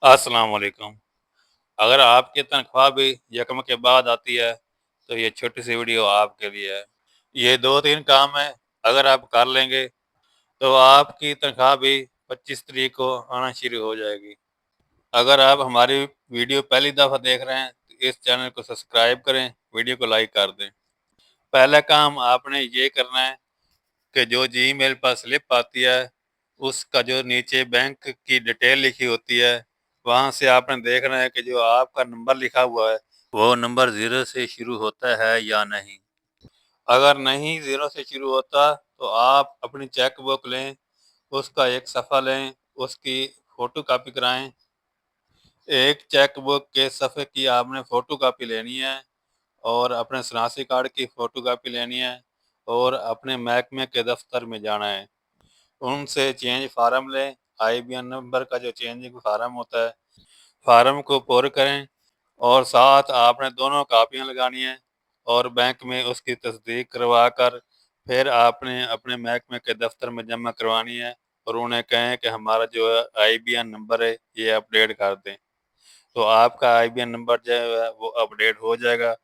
अस्सलाम वालेकुम। अगर आपकी तनख्वाह भी यकम के बाद आती है तो ये छोटी सी वीडियो आपके लिए है। ये 2-3 काम है, अगर आप कर लेंगे तो आपकी तनख्वाह भी 25 तारीख को आना शुरू हो जाएगी। अगर आप हमारी वीडियो पहली दफ़ा देख रहे हैं तो इस चैनल को सब्सक्राइब करें, वीडियो को लाइक कर दें। पहला काम आपने ये करना है कि जो जीमेल पर स्लिप आती है, उसका जो नीचे बैंक की डिटेल लिखी होती है, वहाँ से आपने देखना है कि जो आपका नंबर लिखा हुआ है, वो नंबर ज़ीरो से शुरू होता है या नहीं। अगर नहीं ज़ीरो से शुरू होता, तो आप अपनी चेक बुक लें, उसका एक सफ़ा लें, उसकी फ़ोटो कापी कराएँ। एक चेक बुक के सफ़े की आपने फ़ोटो कापी लेनी है और अपने शनाख्ती कार्ड की फ़ोटो कापी लेनी है और अपने महकमे के दफ़्तर में जाना है। उनसे चेंज फार्म लें, आईबीएन नंबर का जो चेंजिंग फार्म होता है, फार्म को पुर करें और साथ आपने दोनों कापियाँ लगानी हैं और बैंक में उसकी तस्दीक करवा कर फिर आपने अपने महकमे के दफ्तर में जमा करवानी है और उन्हें कहें कि हमारा जो है आईबीएन नंबर है ये अपडेट कर दें। तो आपका आईबीएन नंबर जो है वो अपडेट हो जाएगा।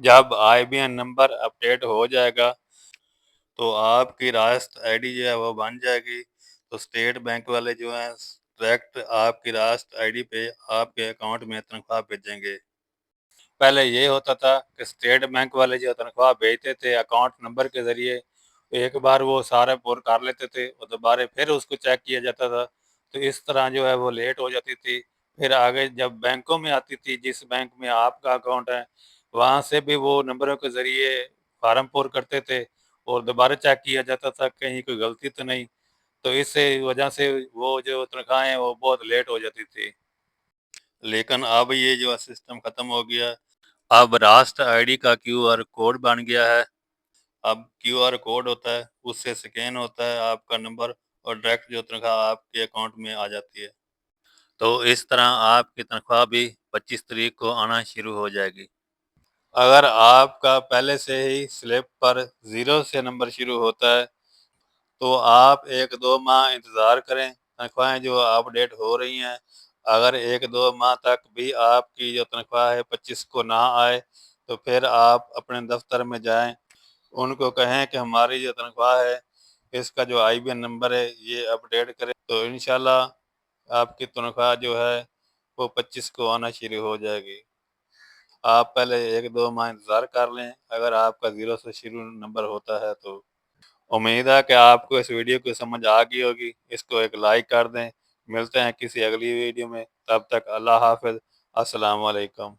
जब आईबीएन नंबर अपडेट हो जाएगा तो आपकी राष्ट्र आईडी जो है वो बन जाएगी। तो स्टेट बैंक वाले जो हैं डायरेक्ट आपकी राष्ट्र आईडी पे आपके अकाउंट में तनख्वाह भेजेंगे। पहले ये होता था कि स्टेट बैंक वाले जो तनख्वाह भेजते थे अकाउंट नंबर के ज़रिए, एक बार वो सारा पुर कर लेते थे और दोबारा फिर उसको चेक किया जाता था। तो इस तरह जो है वो लेट हो जाती थी। फिर आगे जब बैंकों में आती थी, जिस बैंक में आपका अकाउंट है, वहाँ से भी वो नंबरों के ज़रिए फार्म पुर करते थे और दोबारा चेक किया जाता था कहीं कोई गलती तो नहीं। तो इस वजह से वो जो तनख्वाहें हैं वो बहुत लेट हो जाती थी। लेकिन अब ये जो सिस्टम ख़त्म हो गया। अब राष्ट्र आईडी का क्यूआर कोड बन गया है। अब क्यूआर कोड होता है, उससे स्कैन होता है आपका नंबर और डायरेक्ट जो तनख्वाह आपके अकाउंट में आ जाती है। तो इस तरह आपकी तनख्वाह भी 25 तारीख को आना शुरू हो जाएगी। अगर आपका पहले से ही स्लिप पर ज़ीरो से नंबर शुरू होता है तो आप 1-2 माह इंतज़ार करें, तनख्वाहें जो अपडेट हो रही हैं। अगर 1-2 माह तक भी आपकी जो तनख्वाह है 25 को ना आए, तो फिर आप अपने दफ़्तर में जाएँ, उनको कहें कि हमारी जो तनख्वाह है, इसका जो आईबीएन नंबर है, ये अपडेट करें, तो इंशाल्लाह आपकी तनख्वाह जो है, वो 25 को आना शुरू हो जाएगी। आप पहले 1-2 माह इंतज़ार कर लें, अगर आपका ज़ीरो से शुरू नंबर होता है तो। उम्मीद है कि आपको इस वीडियो की समझ आ गई होगी। इसको एक लाइक कर दें। मिलते हैं किसी अगली वीडियो में। तब तक अल्लाह हाफ़िज़। अस्सलाम वालेकुम।